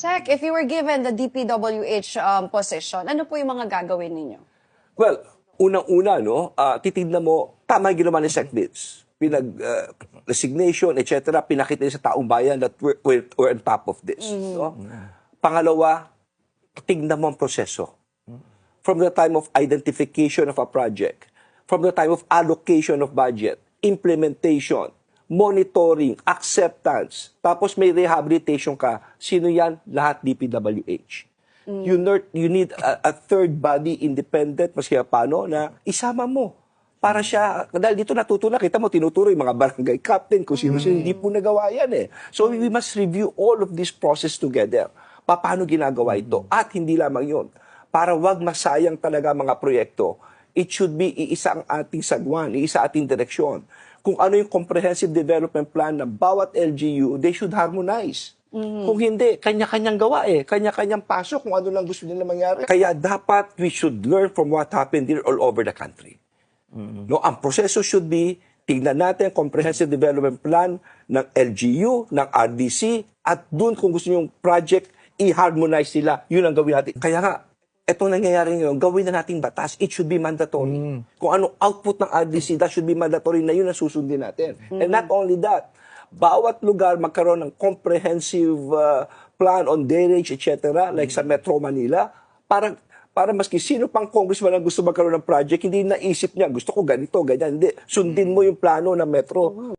Sec, if you were given the DPWH position, ano po yung mga gagawin ninyo? Well, unang-una, no, titignan mo, tama yung ginawa ni Sec. Vince. Resignation, etc., pinakita niya sa taong bayan that we're on top of this. No? Pangalawa, tignan mo ang proseso. From the time of identification of a project, from the time of allocation of budget, implementation, monitoring, acceptance, tapos may rehabilitation ka, sino yan? Lahat DPWH. You need a third body independent, maski paano, na isama mo. Para siya, dahil dito natutunan, kita mo, tinuturo yung mga barangay captain, kung sino-sino, hindi po nagawa yan eh. So we must review all of this process together. Paano ginagawa ito? At hindi lamang yun. Para wag masayang talaga mga proyekto, it should be iisa ang ating sagwan, iisa ating direksyon. Kung ano yung comprehensive development plan ng bawat LGU, they should harmonize. Kung hindi, kanya-kanyang gawa eh. Kanya-kanyang pasok kung ano lang gusto nila mangyari. Kaya dapat we should learn from what happened here all over the country. No, ang proseso should be, tingnan natin ang comprehensive development plan ng LGU, ng RDC, at dun kung gusto nyo yung project, i-harmonize nila. Yun ang gawin natin. Kaya nga, etong nangyayari ngayon, gawin na nating batas, it should be mandatory. Kung anong output ng RDC, that should be mandatory na yun ang susundin natin. And not only that, bawat lugar magkaroon ng comprehensive plan on drainage, etc., like sa Metro Manila, para maski sino pang congressman ang gusto magkaroon ng project, hindi naisip niya, gusto ko ganito, ganyan. Hindi, sundin mo yung plano ng Metro.